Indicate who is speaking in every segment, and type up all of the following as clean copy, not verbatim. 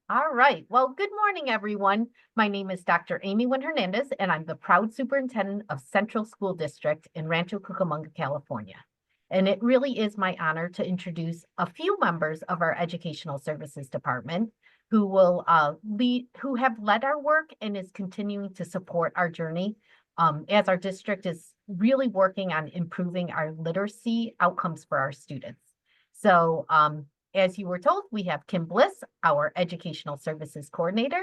Speaker 1: All right. Well, good morning, everyone. My name is Dr. Amy Nguyen-Hernandez, and I'm the proud superintendent of Central School District in Rancho Cucamonga, California. And it really is my honor to introduce a few members of our Educational Services Department who have led our work and is continuing to support our journey as our district is really working on improving our literacy outcomes for our students. So as you were told, we have Kim Bliss, our Educational Services Coordinator,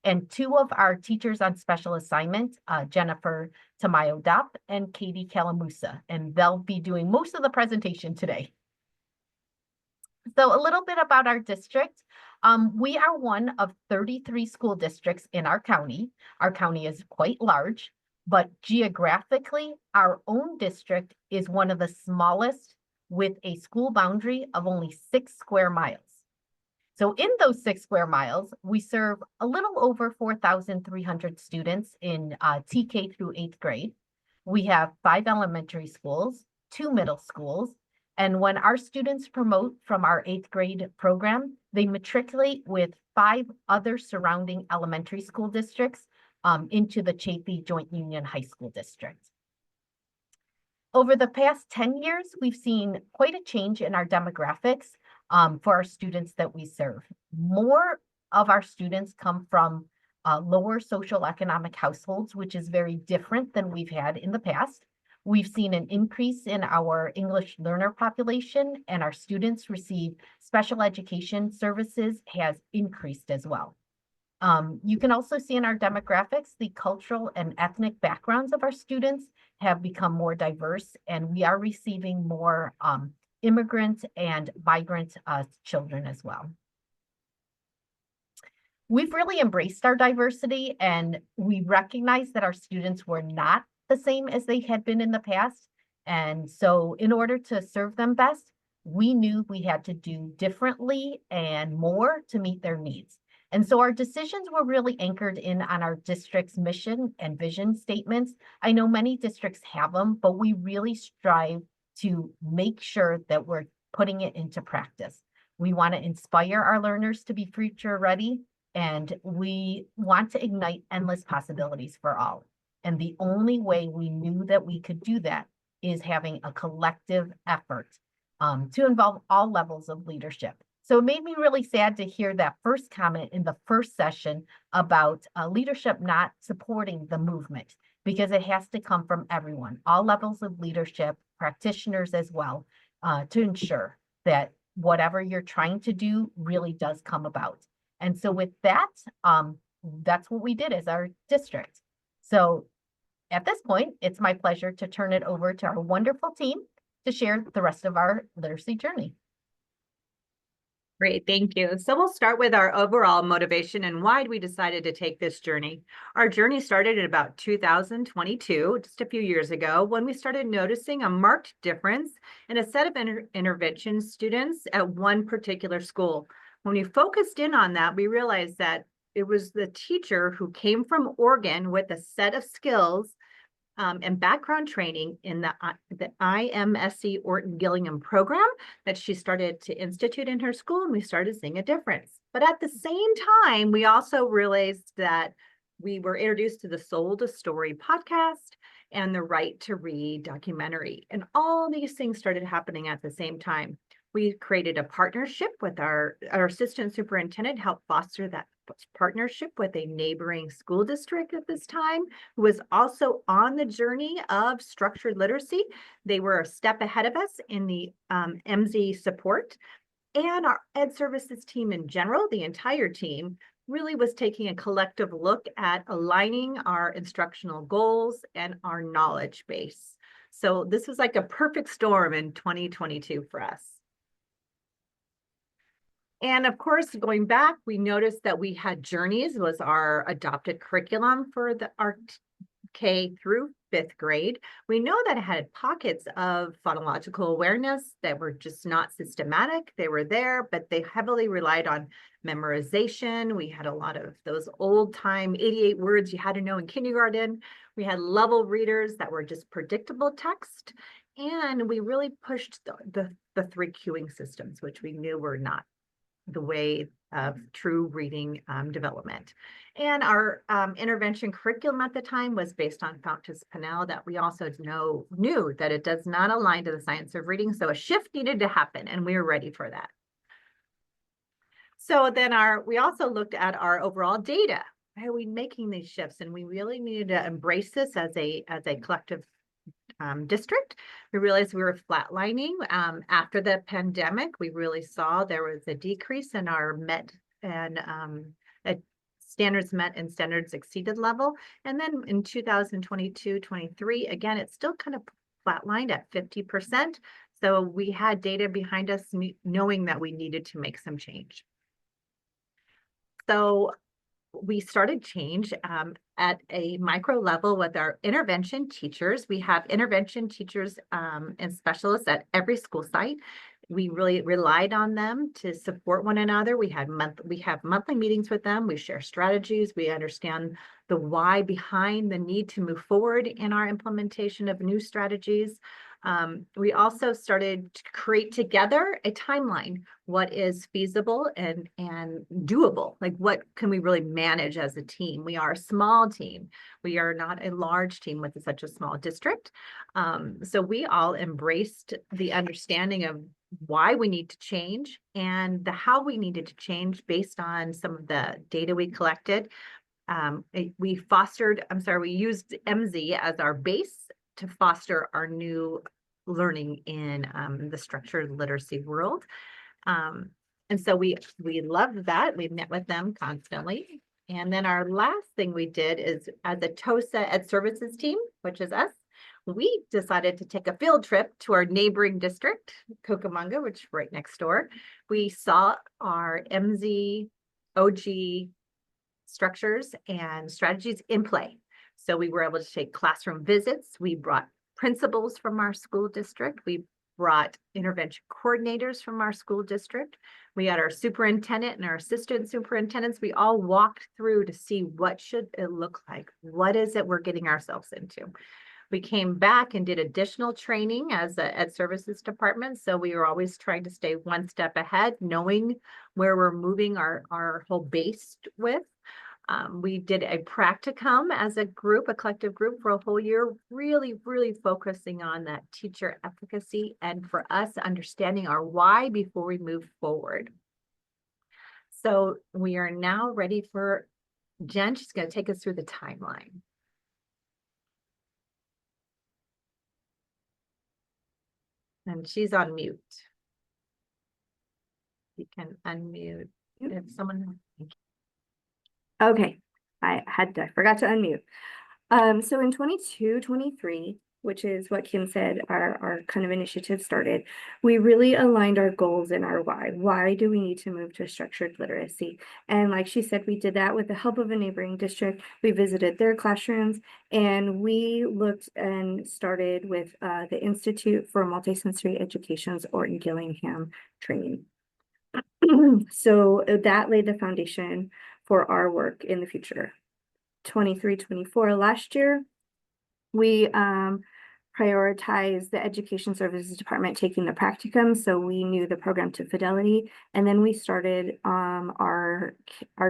Speaker 1: and two of our teachers on special assignment, Jennifer Tamayo-Dopp and Katie Calamusa, and they'll be doing most of the presentation today. So a little bit about our district. We are one of 33 school districts in our county. Our county is quite large, but geographically, our own district is one of the smallest with a school boundary of only 6 square miles. So in those 6 square miles, we serve a little over 4,300 students in TK through 8th grade. We have 5 elementary schools, 2 middle schools, and when our students promote from our 8th grade program, they matriculate with 5 other surrounding elementary school districts into the Chafee Joint Union High School District. Over the past 10 years, we've seen quite a change in our demographics for our students that we serve. More of our students come from lower social economic households, which is very different than we've had in the past. We've seen an increase in our English learner population, and our students receive special education services has increased as well. You can also see in our demographics, the cultural and ethnic backgrounds of our students have become more diverse, and we are receiving more immigrant and migrant children as well. We've really embraced our diversity, and we recognize that our students were not the same as they had been in the past. And so in order to serve them best, we knew we had to do differently and more to meet their needs. And so our decisions were really anchored in on our district's mission and vision statements. I know many districts have them, but we really strive to make sure that we're putting it into practice. We want to inspire our learners to be future ready, and we want to ignite endless possibilities for all. And the only way we knew that we could do that is having a collective effort to involve all levels of leadership. So it made me really sad to hear that first comment in the first session about leadership not supporting the movement, because it has to come from everyone, all levels of leadership, practitioners as well, to ensure that whatever you're trying to do really does come about. And so with that, that's what we did as our district. So at this point, it's my pleasure to turn it over to our wonderful team to share the rest of our literacy journey.
Speaker 2: Great, thank you. So we'll start with our overall motivation and why we decided to take this journey. Our journey started in about 2022, just a few years ago, when we started noticing a marked difference in a set of intervention students at one particular school. When we focused in on that, we realized that it was the teacher who came from Oregon with a set of skills and background training in the IMSC Orton Gillingham program that she started to institute in her school, and we started seeing a difference. But at the same time, we also realized that we were introduced to the Soul to Story podcast and the Right to Read documentary, and all these things started happening at the same time. We created a partnership with our assistant superintendent, helped foster that partnership with a neighboring school district at this time, who was also on the journey of structured literacy. They were a step ahead of us in the MZ support, and our ed services team in general, the entire team, really was taking a collective look at aligning our instructional goals and our knowledge base. So this was like a perfect storm in 2022 for us. And of course, going back, we noticed that we had Journeys was our adopted curriculum for our K through 5th grade. We know that it had pockets of phonological awareness that were just not systematic. They were there, but they heavily relied on memorization. We had a lot of those old time 88 words you had to know in kindergarten. We had level readers that were just predictable text. And we really pushed the 3 cueing systems, which we knew were not the way of true reading development. And our intervention curriculum at the time was based on Fountas Pinnell, that we also knew that it does not align to the science of reading. So a shift needed to happen, and we were ready for that. So then we also looked at our overall data. Why are we making these shifts? And we really needed to embrace this as a collective district. We realized we were flatlining. After the pandemic, we really saw there was a decrease in our met and standards met and standards exceeded level. And then in 2022-23, again, it's still kind of flatlined at 50%. So we had data behind us knowing that we needed to make some change. So we started change at a micro level with our intervention teachers. We have intervention teachers and specialists at every school site. We really relied on them to support one another. We have monthly meetings with them. We share strategies. We understand the why behind the need to move forward in our implementation of new strategies. We also started to create together a timeline. What is feasible and doable? Like, what can we really manage as a team? We are a small team. We are not a large team with such a small district. So we all embraced the understanding of why we need to change and the how we needed to change based on some of the data we collected. We used MZ as our base to foster our new learning in the structured literacy world. And so we loved that. We met with them constantly. And then our last thing we did is, as a TOSA Ed Services team, which is us, we decided to take a field trip to our neighboring district, Cucamonga, which is right next door. We saw our MZ, OG structures and strategies in play. So we were able to take classroom visits. We brought principals from our school district. We brought intervention coordinators from our school district. We had our superintendent and our assistant superintendents. We all walked through to see what should it look like. What is it we're getting ourselves into? We came back and did additional training as a Ed Services department. So we were always trying to stay one step ahead, knowing where we're moving our whole base with. We did a practicum as a group, a collective group, for a whole year, really, really focusing on that teacher efficacy and for us understanding our why before we move forward. So we are now ready for Jen. She's going to take us through the timeline. And she's on mute. You can unmute if someone.
Speaker 3: Okay, I forgot to unmute. So in 22-23, which is what Kim said, our kind of initiative started, we really aligned our goals and our why. Why do we need to move to structured literacy? And like she said, we did that with the help of a neighboring district. We visited their classrooms, and we looked and started with the Institute for Multisensory Education's Orton Gillingham training. So that laid the foundation for our work in the future. 23-24 last year, we prioritized the Education Services Department taking the practicum, so we knew the program to fidelity, and then we started our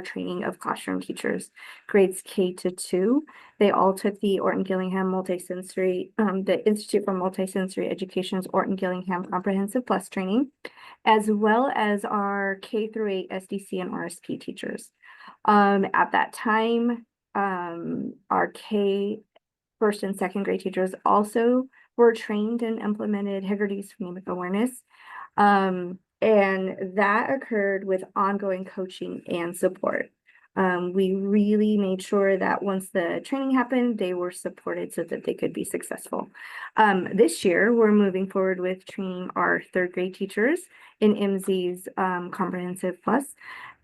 Speaker 3: training of classroom teachers, grades K-2. They all took the Orton Gillingham Multisensory, the Institute for Multisensory Education's Orton Gillingham Comprehensive Plus training, as well as our K-8 SDC and RSP teachers. At that time, our first and second grade teachers also were trained and implemented Hegarty's phonemic awareness. And that occurred with ongoing coaching and support. We really made sure that once the training happened, they were supported so that they could be successful. This year, we're moving forward with training our third grade teachers in MZ's Comprehensive Plus,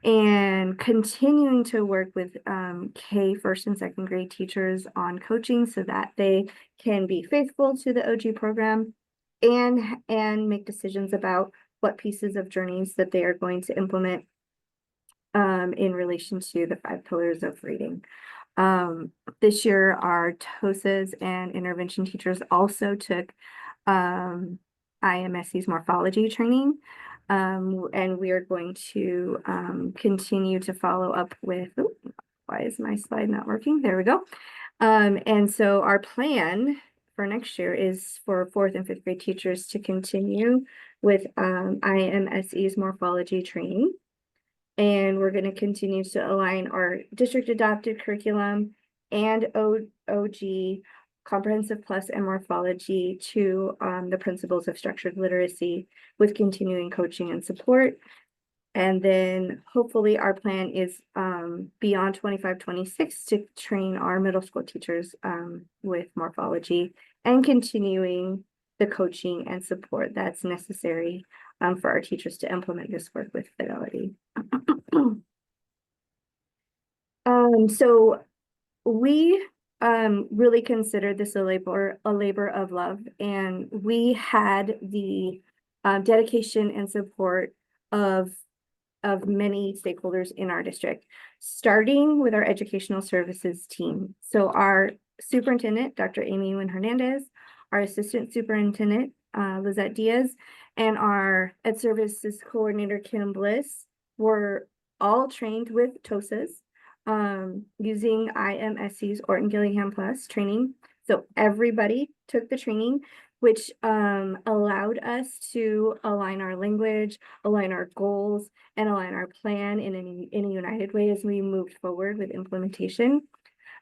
Speaker 3: and continuing to work with K first and second grade teachers on coaching so that they can be faithful to the OG program and make decisions about what pieces of journeys that they are going to implement in relation to the 5 pillars of reading. This year, our TOSAs and intervention teachers also took IMSC's morphology training. And we are going to continue to follow up with, why is my slide not working? There we go. And so our plan for next year is for 4th and 5th grade teachers to continue with IMSE's morphology training. And we're going to continue to align our district adopted curriculum and OG Comprehensive Plus and morphology to the principles of structured literacy with continuing coaching and support. And then hopefully our plan is beyond 25-26 to train our middle school teachers with morphology and continuing the coaching and support that's necessary for our teachers to implement this work with fidelity. So we really considered this a labor of love, and we had the dedication and support of many stakeholders in our district, starting with our educational services team. So our superintendent, Dr. Amy Nguyen-Hernandez, our assistant superintendent, Lizette Diaz, and our Ed Services Coordinator, Kim Bliss, were all trained with TOSAs using IMSC's Orton Gillingham Plus training. So everybody took the training, which allowed us to align our language, align our goals, and align our plan in a united way as we moved forward with implementation.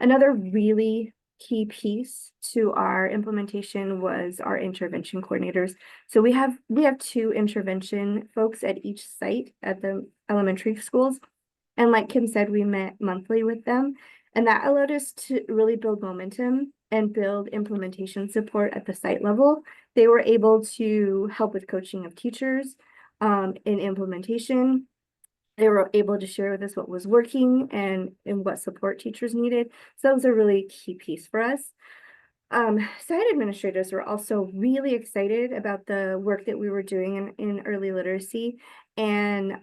Speaker 3: Another really key piece to our implementation was our intervention coordinators. So we have 2 intervention folks at each site at the elementary schools. And like Kim said, we met monthly with them, and that allowed us to really build momentum and build implementation support at the site level. They were able to help with coaching of teachers in implementation. They were able to share with us what was working and what support teachers needed. So that was a really key piece for us. Site administrators were also really excited about the work that we were doing in early literacy, and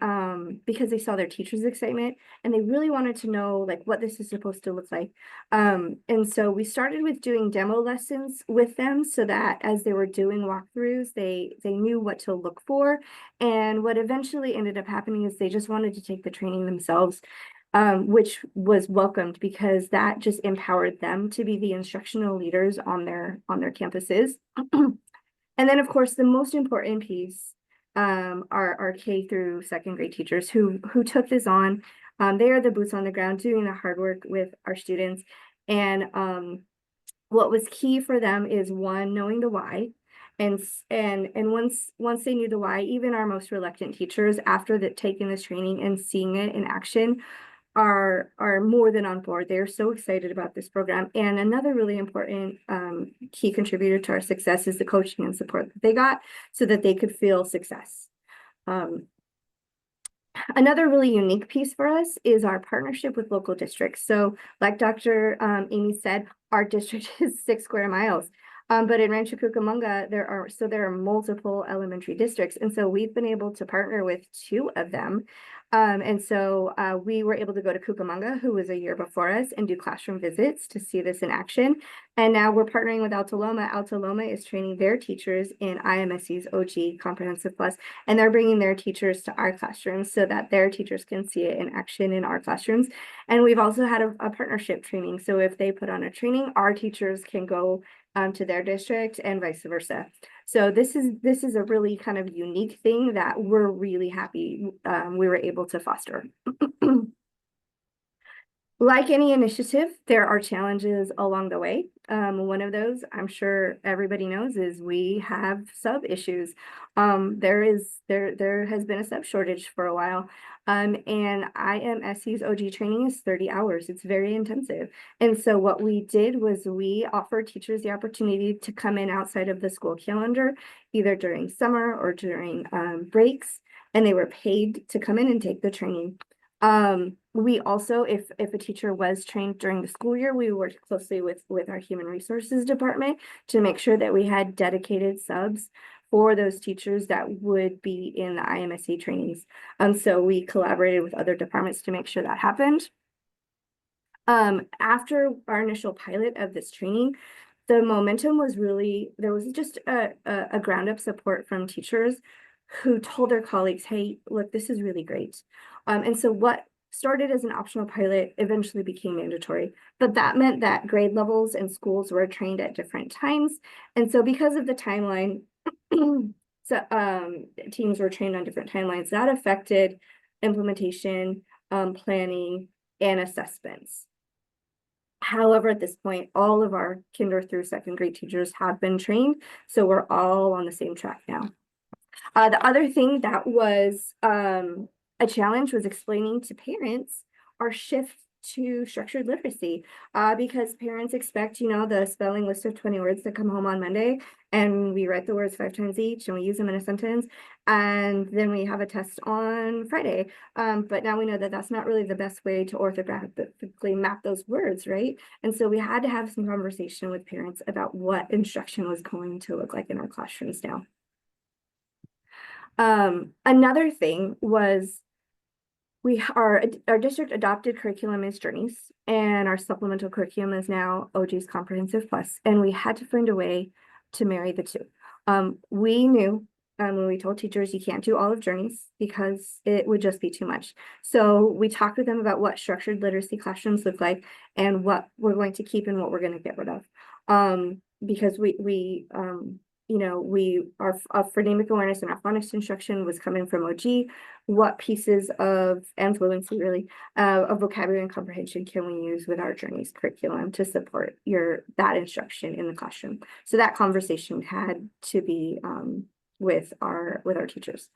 Speaker 3: because they saw their teachers' excitement and they really wanted to know like what this is supposed to look like. And so we started with doing demo lessons with them so that as they were doing walkthroughs, they knew what to look for. And what eventually ended up happening is they just wanted to take the training themselves. Which was welcomed because that just empowered them to be the instructional leaders on their campuses. And then, of course, the most important piece are our K through 2nd grade teachers who took this on. They are the boots on the ground doing the hard work with our students. And what was key for them is, one, knowing the why. And once they knew the why, even our most reluctant teachers, after taking this training and seeing it in action, are more than on board. They're so excited about this program. And another really important key contributor to our success is the coaching and support that they got so that they could feel success. Another really unique piece for us is our partnership with local districts. So like Dr. Amy said, our district is 6 square miles. But in Rancho Cucamonga, there are multiple elementary districts. And so we've been able to partner with 2 of them. And so we were able to go to Cucamonga, who was a year before us, and do classroom visits to see this in action. And now we're partnering with Alta Loma. Alta Loma is training their teachers in IMSC's OG Comprehensive Plus, and they're bringing their teachers to our classrooms so that their teachers can see it in action in our classrooms. And we've also had a partnership training. So if they put on a training, our teachers can go to their district and vice versa. So this is a really kind of unique thing that we're really happy we were able to foster. Like any initiative, there are challenges along the way. One of those, I'm sure everybody knows, is we have sub issues. There has been a sub shortage for a while. And IMSC's OG training is 30 hours. It's very intensive. And so what we did was we offered teachers the opportunity to come in outside of the school calendar, either during summer or during breaks, and they were paid to come in and take the training. We also, if a teacher was trained during the school year, we worked closely with our human resources department to make sure that we had dedicated subs for those teachers that would be in the IMSC trainings. So we collaborated with other departments to make sure that happened. After our initial pilot of this training, the momentum was really, there was just a ground up support from teachers who told their colleagues, hey, look, this is really great. And so what started as an optional pilot eventually became mandatory, but that meant that grade levels and schools were trained at different times. And so because of the timeline, teams were trained on different timelines. That affected implementation, planning, and assessments. However, at this point, all of our kinder through second grade teachers have been trained, so we're all on the same track now. The other thing that was a challenge was explaining to parents our shift to structured literacy, because parents expect, the spelling list of 20 words to come home on Monday, and we write the words 5 times each, and we use them in a sentence, and then we have a test on Friday. But now we know that that's not really the best way to orthographically map those words, right? And so we had to have some conversation with parents about what instruction was going to look like in our classrooms now. Another thing was our district adopted curriculum is Journeys, and our supplemental curriculum is now OG's Comprehensive Plus, and we had to find a way to marry the two. We knew when we told teachers you can't do all of Journeys because it would just be too much. So we talked with them about what structured literacy classrooms look like and what we're going to keep and what we're going to get rid of. Because our phonemic awareness and our phonics instruction was coming from OG. What pieces of, and fluency really, of vocabulary and comprehension can we use with our Journeys curriculum to support that instruction in the classroom? So that conversation had to be with our teachers.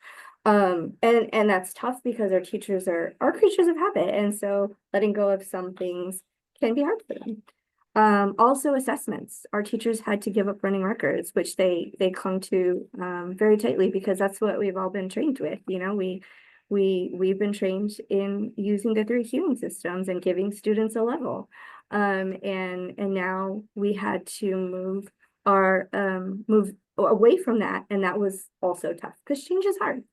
Speaker 3: And that's tough because our teachers are creatures of habit. And so letting go of some things can be hard for them. Also assessments. Our teachers had to give up running records, which they clung to very tightly because that's what we've all been trained with. We've been trained in using the 3 cueing systems and giving students a level. And now we had to move away from that, and that was also tough because change is hard.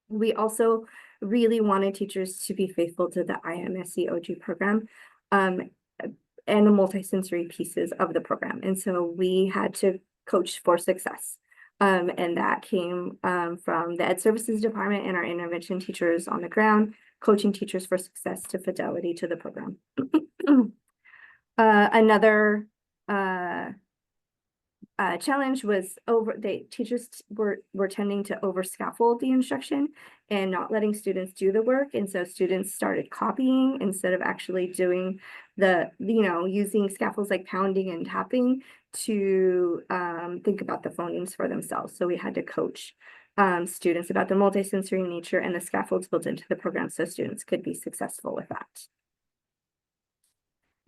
Speaker 3: We also really wanted teachers to be faithful to the IMSC OG program. And the multisensory pieces of the program. And so we had to coach for success. And that came from the Ed Services Department and our intervention teachers on the ground, coaching teachers for success to fidelity to the program. Another challenge was teachers were tending to over scaffold the instruction and not letting students do the work. And so students started copying instead of actually doing using scaffolds like pounding and tapping to think about the phonemes for themselves. So we had to coach students about the multisensory nature and the scaffolds built into the program so students could be successful with that.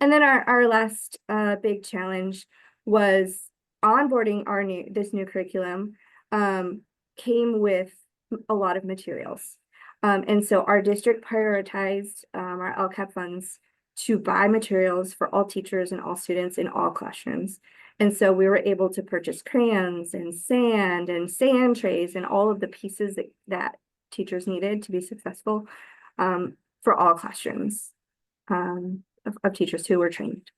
Speaker 3: And then our last big challenge was onboarding this new curriculum came with a lot of materials. And so our district prioritized our LCAP funds to buy materials for all teachers and all students in all classrooms. And so we were able to purchase crayons and sand trays and all of the pieces that teachers needed to be successful for all classrooms of teachers who were trained.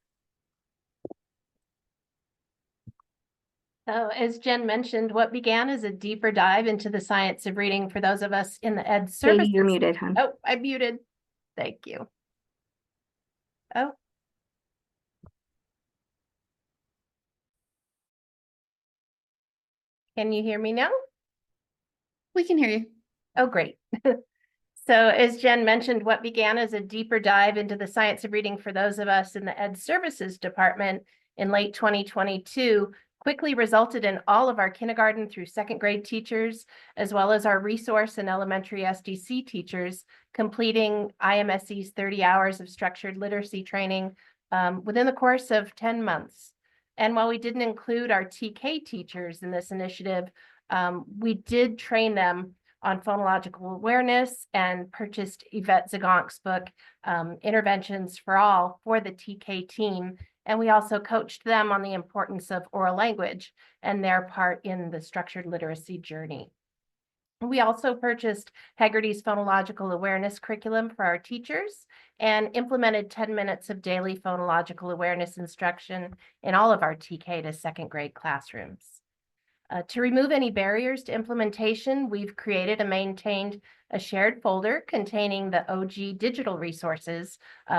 Speaker 4: So as Jen mentioned, what began as a deeper dive into the science of reading for those of us in the Ed services.
Speaker 3: Katie, you're muted, hon.
Speaker 4: Oh, I'm muted. Thank you. Oh. Can you hear me now?
Speaker 5: We can hear you.
Speaker 4: Oh, great. So as Jen mentioned, what began as a deeper dive into the science of reading for those of us in the Ed Services Department in late 2022 quickly resulted in all of our kindergarten through second grade teachers, as well as our resource and elementary SDC teachers, completing IMSC's 30 hours of structured literacy training within the course of 10 months. And while we didn't include our TK teachers in this initiative, we did train them on phonological awareness and purchased Yvette Zagonk's book, Interventions for All, for the TK team. And we also coached them on the importance of oral language and their part in the structured literacy journey. We also purchased Haggerty's phonological awareness curriculum for our teachers and implemented 10 minutes of daily phonological awareness instruction in all of our TK to second grade classrooms. To remove any barriers to implementation, we've created and maintained a shared folder containing the OG digital resources.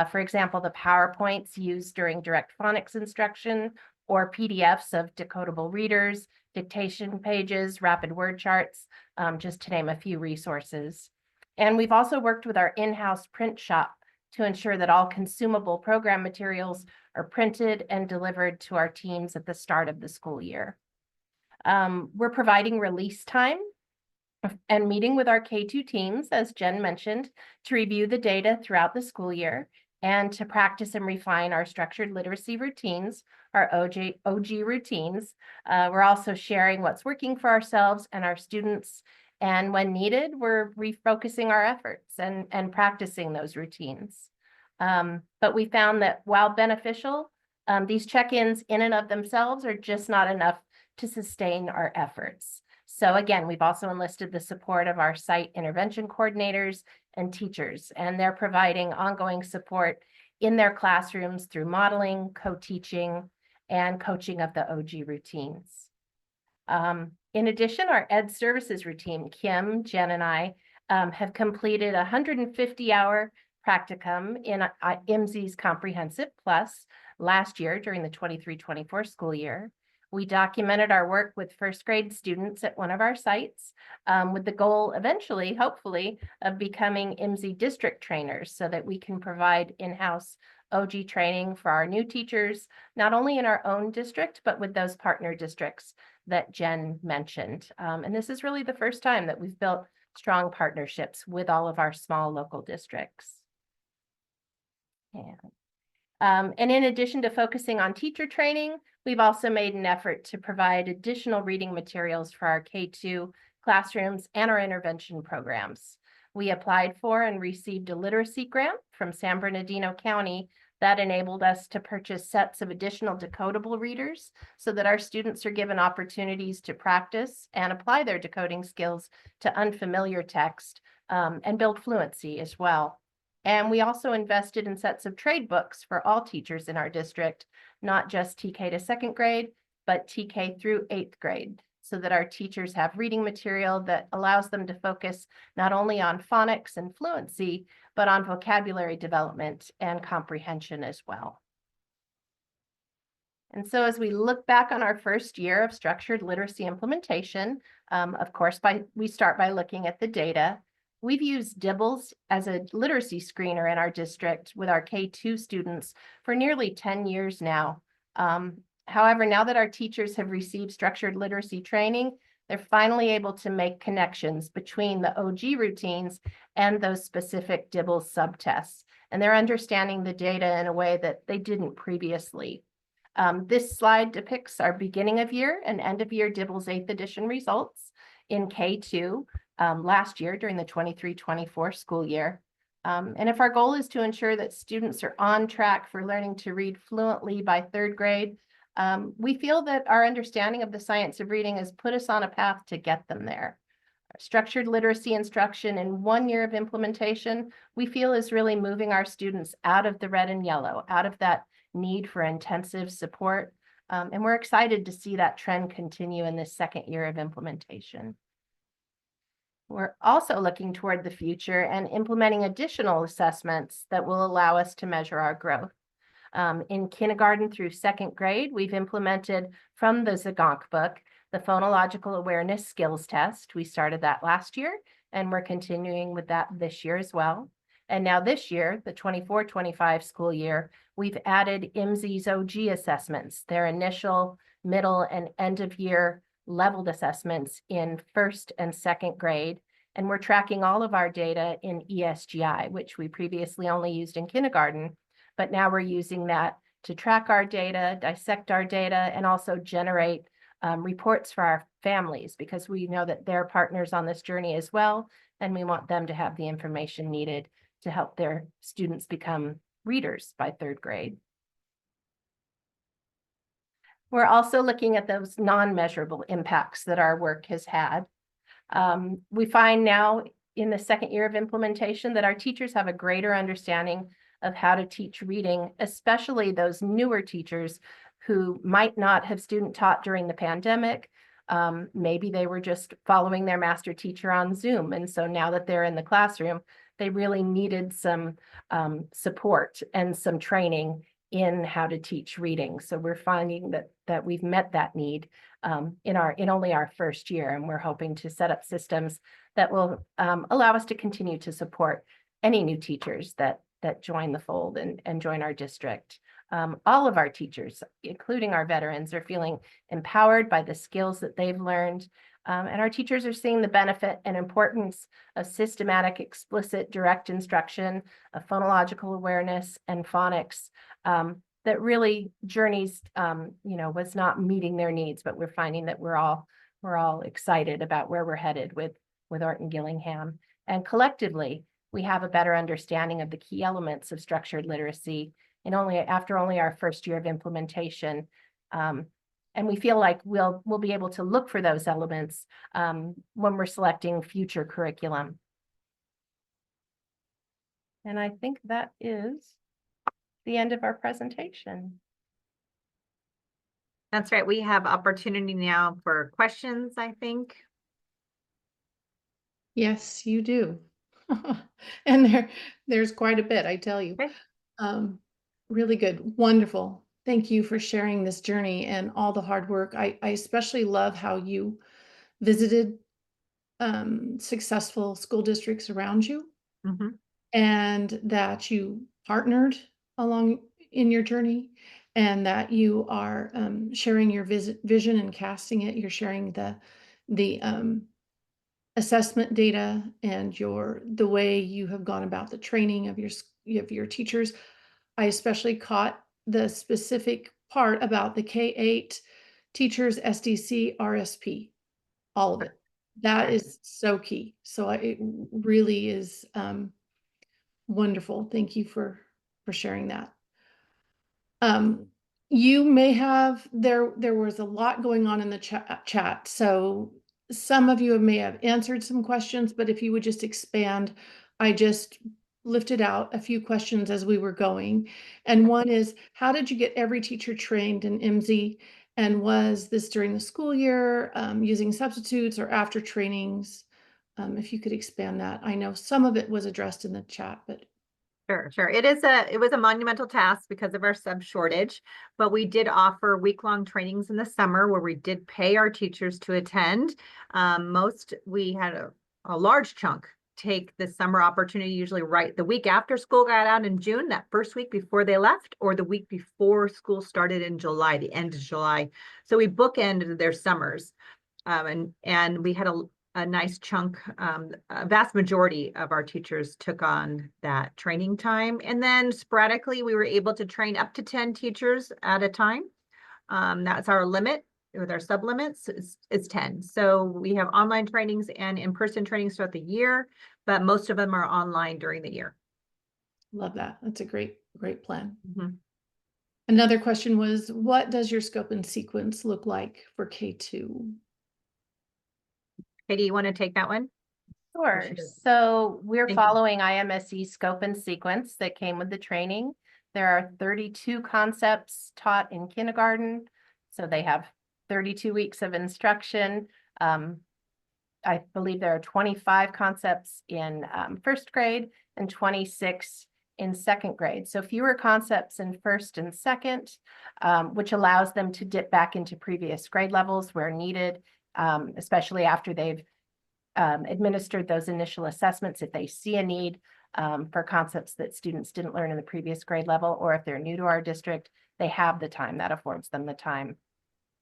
Speaker 4: For example, the PowerPoints used during direct phonics instruction, or PDFs of decodable readers, dictation pages, rapid word charts, just to name a few resources. And we've also worked with our in-house print shop to ensure that all consumable program materials are printed and delivered to our teams at the start of the school year. We're providing release time and meeting with our K-2 teams, as Jen mentioned, to review the data throughout the school year and to practice and refine our structured literacy routines, our OG routines. We're also sharing what's working for ourselves and our students. And when needed, we're refocusing our efforts and practicing those routines. But we found that while beneficial, these check-ins in and of themselves are just not enough to sustain our efforts. So again, we've also enlisted the support of our site intervention coordinators and teachers, and they're providing ongoing support in their classrooms through modeling, co-teaching, and coaching of the OG routines. In addition, our Ed Services routine, Kim, Jen, and I have completed a 150-hour practicum in IMSI's Comprehensive Plus last year during the 23-24 school year. We documented our work with first grade students at one of our sites with the goal eventually, hopefully, of becoming IMSI district trainers so that we can provide in-house OG training for our new teachers, not only in our own district, but with those partner districts that Jen mentioned. And this is really the first time that we've built strong partnerships with all of our small local districts. And in addition to focusing on teacher training, we've also made an effort to provide additional reading materials for our K-2 classrooms and our intervention programs. We applied for and received a literacy grant from San Bernardino County that enabled us to purchase sets of additional decodable readers so that our students are given opportunities to practice and apply their decoding skills to unfamiliar text and build fluency as well. And we also invested in sets of trade books for all teachers in our district, not just TK to second grade, but TK through 8th grade, so that our teachers have reading material that allows them to focus not only on phonics and fluency, but on vocabulary development and comprehension as well. And so as we look back on our first year of structured literacy implementation, of course, we start by looking at the data. We've used DIBELS as a literacy screener in our district with our K-2 students for nearly 10 years now. However, now that our teachers have received structured literacy training, they're finally able to make connections between the OG routines and those specific DIBELS subtests. And they're understanding the data in a way that they didn't previously. This slide depicts our beginning of year and end of year DIBELS 8th edition results in K-2 last year during the 23-24 school year. And if our goal is to ensure that students are on track for learning to read fluently by 3rd grade, we feel that our understanding of the science of reading has put us on a path to get them there. Structured literacy instruction in 1 year of implementation, we feel is really moving our students out of the red and yellow, out of that need for intensive support. And we're excited to see that trend continue in this 2nd year of implementation. We're also looking toward the future and implementing additional assessments that will allow us to measure our growth. In kindergarten through 2nd grade, we've implemented from the Zagonk book, the phonological awareness skills test. We started that last year, and we're continuing with that this year as well. And now this year, the 24-25 school year, we've added IMSI's OG assessments, their initial, middle, and end of year leveled assessments in 1st and 2nd grade. And we're tracking all of our data in ESGI, which we previously only used in kindergarten, but now we're using that to track our data, dissect our data, and also generate reports for our families, because we know that they're partners on this journey as well, and we want them to have the information needed to help their students become readers by 3rd grade. We're also looking at those non-measurable impacts that our work has had. We find now in the 2nd year of implementation that our teachers have a greater understanding of how to teach reading, especially those newer teachers who might not have student taught during the pandemic Maybe they were just following their master teacher on Zoom. And so now that they're in the classroom, they really needed some support and some training in how to teach reading. So we're finding that we've met that need in only our first year, and we're hoping to set up systems that will allow us to continue to support any new teachers that join the fold and join our district. All of our teachers, including our veterans, are feeling empowered by the skills that they've learned. And our teachers are seeing the benefit and importance of systematic, explicit, direct instruction, of phonological awareness and phonics, that really Journeys, was not meeting their needs, but we're finding that we're all excited about where we're headed with Orton Gillingham. And collectively, we have a better understanding of the key elements of structured literacy after only our first year of implementation. And we feel like we'll be able to look for those elements when we're selecting future curriculum. And I think that is the end of our presentation.
Speaker 2: That's right. We have opportunity now for questions, I think.
Speaker 6: Yes, you do. And there's quite a bit, I tell you.
Speaker 2: Okay.
Speaker 6: Really good. Wonderful. Thank you for sharing this journey and all the hard work. I especially love how you visited successful school districts around you, and that you partnered along in your journey, and that you are sharing your vision and casting it. You're sharing the assessment data and the way you have gone about the training of your teachers. I especially caught the specific part about the K-8 teachers, SDC, RSP, all of it. That is so key. So it really is wonderful. Thank you for sharing that. You may have, there was a lot going on in the chat. So some of you may have answered some questions, but if you would just expand, I just lifted out a few questions as we were going. And one is, how did you get every teacher trained in IMSI? And was this during the school year, using substitutes or after trainings? If you could expand that. I know some of it was addressed in the chat, but
Speaker 2: Sure. It was a monumental task because of our sub shortage, but we did offer week-long trainings in the summer where we did pay our teachers to attend. We had a large chunk take the summer opportunity, usually right the week after school got out in June, that first week before they left, or the week before school started in July, the end of July. So we bookended their summers. And we had a nice chunk, a vast majority of our teachers took on that training time. And then sporadically, we were able to train up to 10 teachers at a time. That's our limit. With our sub limits, it's 10. So we have online trainings and in-person trainings throughout the year, but most of them are online during the year.
Speaker 6: love that. That's a great plan. Another question was, what does your scope and sequence look like for K2?
Speaker 2: Katie, you want to take that one?
Speaker 4: Sure. So we're following IMSE scope and sequence that came with the training. There are 32 concepts taught in kindergarten. So they have 32 weeks of instruction. I believe there are 25 concepts in first grade and 26 in second grade. So fewer concepts in first and second, which allows them to dip back into previous grade levels where needed, especially after they've administered those initial assessments. If they see a need for concepts that students didn't learn in the previous grade level, or if they're new to our district, they have the time. That affords them the time,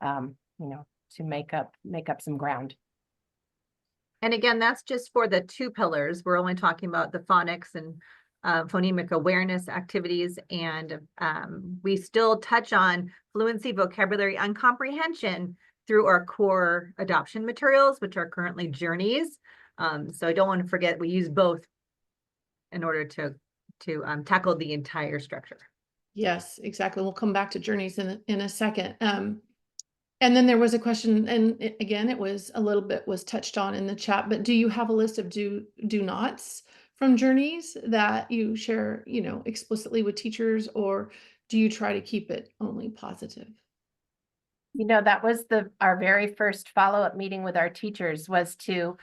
Speaker 4: to make up some ground.
Speaker 2: And again, that's just for the 2 pillars. We're only talking about the phonics and phonemic awareness activities. And we still touch on fluency, vocabulary, and comprehension through our core adoption materials, which are currently Journeys. So I don't want to forget, we use both in order to tackle the entire structure.
Speaker 6: Yes, exactly. We'll come back to Journeys in a second. And then there was a question, and again, it was a little bit was touched on in the chat, but do you have a list of do nots from Journeys that you share, explicitly with teachers, or do you try to keep it only positive?
Speaker 4: You know, that was our very first follow-up meeting with our teachers was to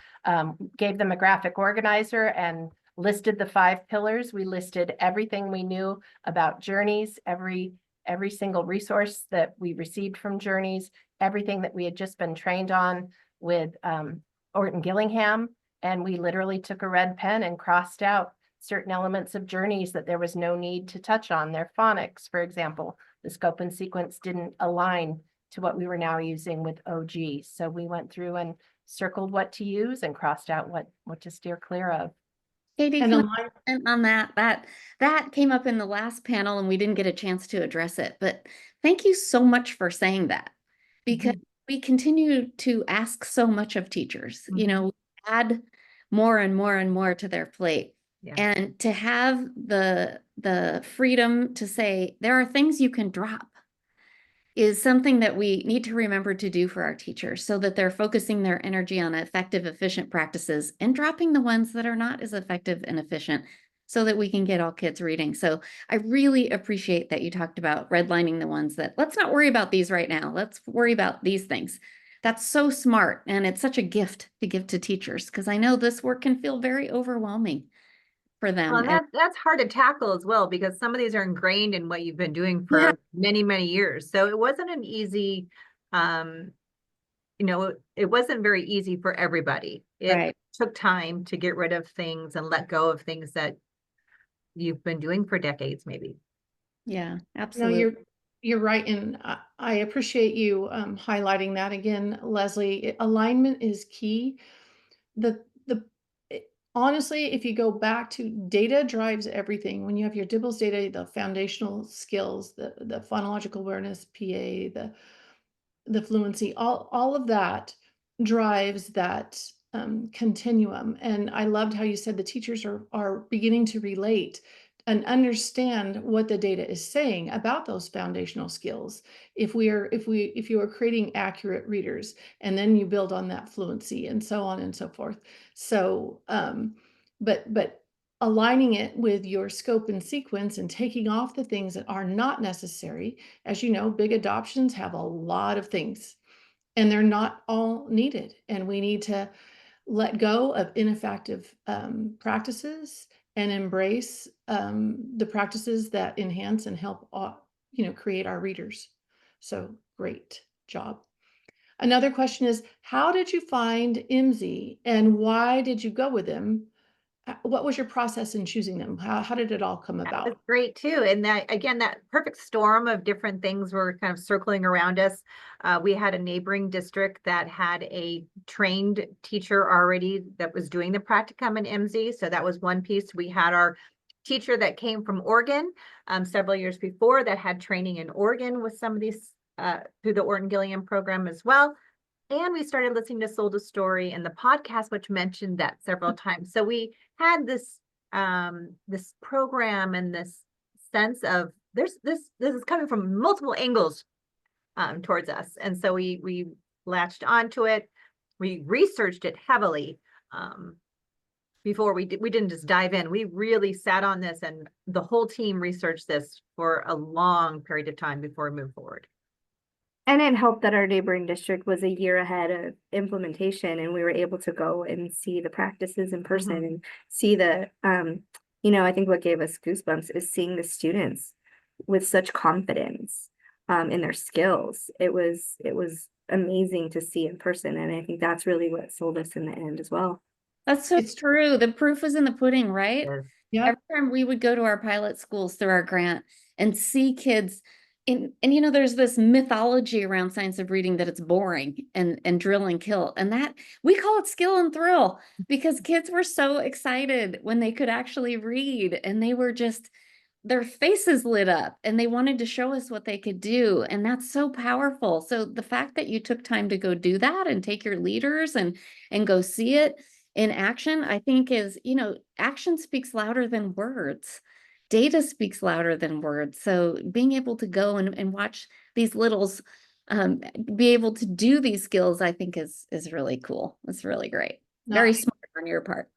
Speaker 4: gave them a graphic organizer and listed the 5 pillars. We listed everything we knew about Journeys, every single resource that we received from Journeys, everything that we had just been trained on with Orton Gillingham. And we literally took a red pen and crossed out certain elements of Journeys that there was no need to touch on. Their phonics, for example, the scope and sequence didn't align to what we were now using with OG. So we went through and circled what to use and crossed out what to steer clear of.
Speaker 5: Katie,
Speaker 6: And
Speaker 5: can
Speaker 6: align-
Speaker 5: I comment on that came up in the last panel and we didn't get a chance to address it, but thank you so much for saying that, because we continue to ask so much of teachers, you know, add more and more and more to their plate.
Speaker 2: Yeah.
Speaker 5: And to have the freedom to say there are things you can drop is something that we need to remember to do for our teachers so that they're focusing their energy on effective, efficient practices and dropping the ones that are not as effective and efficient so that we can get all kids reading. So I really appreciate that you talked about redlining the ones that, let's not worry about these right now. Let's worry about these things. That's so smart. And it's such a gift to give to teachers, because I know this work can feel very overwhelming for them.
Speaker 2: Well, and that's hard to tackle as well, because some of these are ingrained in what you've been doing for many, many years. So it wasn't an easy, you know, it wasn't very easy for everybody. It took time to get rid of things and let go of things that you've been doing for decades, maybe.
Speaker 5: Yeah, absolutely.
Speaker 6: No, you're right. And I appreciate you highlighting that again, Leslie. Alignment is key. Honestly, if you go back to data drives everything. When you have your DIBELS data, the foundational skills, the phonological awareness, PA, the fluency, all of that drives that continuum. And I loved how you said the teachers are beginning to relate and understand what the data is saying about those foundational skills. If you are creating accurate readers, and then you build on that fluency and so on and so forth. So, but aligning it with your scope and sequence and taking off the things that are not necessary. As you know, big adoptions have a lot of things and they're not all needed. And we need to let go of ineffective practices and embrace the practices that enhance and help, create our readers. So great job. Another question is, how did you find IMSI and why did you go with them? What was your process in choosing them? How did it all come about?
Speaker 2: That's great too. And that, again, that perfect storm of different things were kind of circling around us. We had a neighboring district that had a trained teacher already that was doing the practicum in IMSI. So that was one piece. We had our teacher that came from Oregon several years before that had training in Oregon with some of these through the Orton Gillingham program as well. And we started listening to Sold a Story and the podcast, which mentioned that several times. So we had this this program and this sense of this is coming from multiple angles towards us. And so we latched onto it. We researched it heavily before we didn't just dive in. We really sat on this, and the whole team researched this for a long period of time before we moved forward.
Speaker 3: And it helped that our neighboring district was a year ahead of implementation, and we were able to go and see the practices in person and see the, I think what gave us goosebumps is seeing the students with such confidence in their skills. It was amazing to see in person. And I think that's really what sold us in the end as well.
Speaker 5: That's so true. The proof is in the pudding, right?
Speaker 6: Yeah.
Speaker 5: Every time we would go to our pilot schools through our grant and see kids and there's this mythology around science of reading that it's boring and drill and kill. And that we call it skill and thrill, because kids were so excited when they could actually read, and they were just, their faces lit up and they wanted to show us what they could do. And that's so powerful. So the fact that you took time to go do that and take your leaders and go see it in action, I think is, action speaks louder than words. Data speaks louder than words. So being able to go and watch these littles be able to do these skills, I think is really cool. It's really great. Very smart on your part.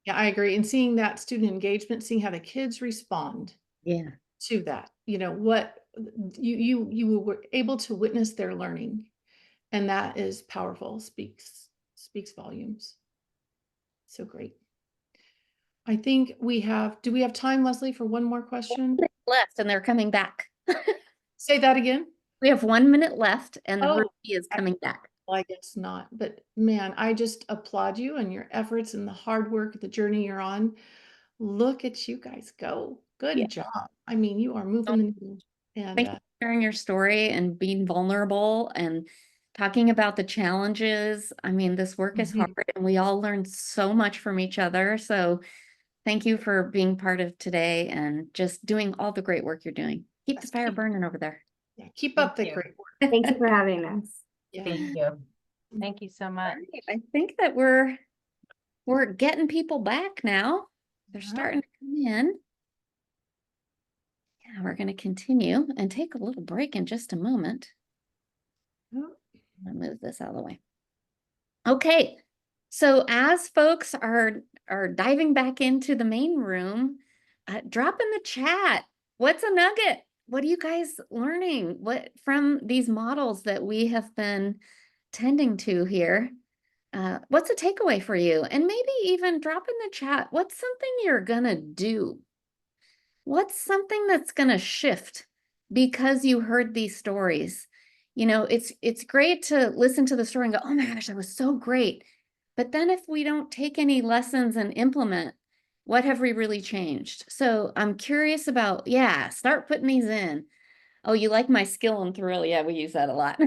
Speaker 6: Yeah, I agree. And seeing that student engagement, seeing how the kids respond to that, what you were able to witness their learning And that is powerful, speaks volumes. So great. I think do we have time, Leslie, for one more question?
Speaker 5: Left, and they're coming back.
Speaker 6: Say that again.
Speaker 5: We have 1 minute left, and
Speaker 6: Oh,
Speaker 5: Ruby is coming back.
Speaker 6: Well, I guess not, but man, I just applaud you and your efforts and the hard work, the journey you're on. Look at you guys go.
Speaker 5: Yeah.
Speaker 6: Good job. I mean, you are moving the needle. And
Speaker 5: Thank you for sharing your story and being vulnerable and talking about the challenges. I mean, this work is hard, and we all learn so much from each other. So thank you for being part of today and just doing all the great work you're doing. Keep the fire burning over there.
Speaker 6: yeah, keep up the
Speaker 1: Thank you.
Speaker 6: great work.
Speaker 3: Thank you for having us.
Speaker 6: Yeah.
Speaker 1: Thank you.
Speaker 4: Thank you so much.
Speaker 5: I think that we're getting people back now. They're
Speaker 6: Yeah.
Speaker 5: starting to come in. Yeah, we're going to continue and take a little break in just a moment.
Speaker 6: Oh.
Speaker 5: I'll move this out of the way. Okay, so as folks are diving back into the main room, drop in the chat. What's a nugget? What are you guys learning? What from these models that we have been tending to here? What's a takeaway for you? And maybe even drop in the chat, what's something you're gonna do? What's something that's gonna shift because you heard these stories? You know, it's great to listen to the story and go, oh my gosh, that was so great. But then if we don't take any lessons and implement, what have we really changed? So I'm curious about, yeah, start putting these in. Oh, you like my skill and thrill? Yeah, we use that a lot.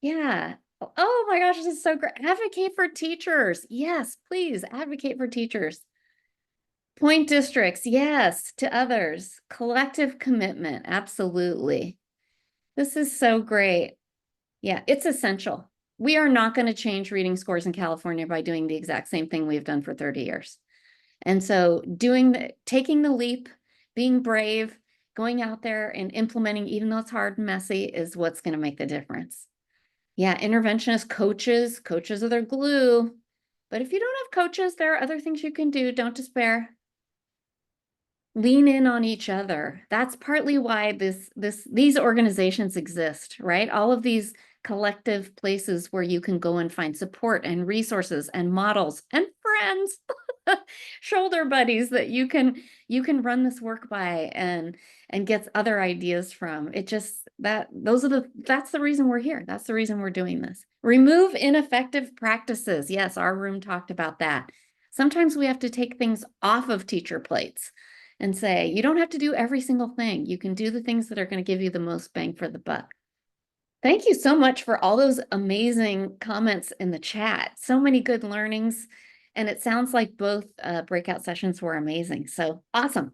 Speaker 5: Yeah. Oh my gosh, this is so great. Advocate for teachers. Yes, please advocate for teachers. Point districts, yes, to others. Collective commitment, absolutely. This is so great. Yeah, it's essential. We are not going to change reading scores in California by doing the exact same thing we've done for 30 years. And so taking the leap, being brave, going out there and implementing, even though it's hard and messy, is what's going to make the difference. Yeah, interventionist coaches are their glue. But if you don't have coaches, there are other things you can do. Don't despair. Lean in on each other. That's partly why these organizations exist, right? All of these collective places where you can go and find support and resources and models and friends, shoulder buddies that you can run this work by and get other ideas from. It just that's the reason we're here. That's the reason we're doing this. Remove ineffective practices. Yes, our room talked about that. Sometimes we have to take things off of teacher plates and say, you don't have to do every single thing. You can do the things that are going to give you the most bang for the buck. Thank you so much for all those amazing comments in the chat. So many good learnings. And it sounds like both breakout sessions were amazing. So awesome.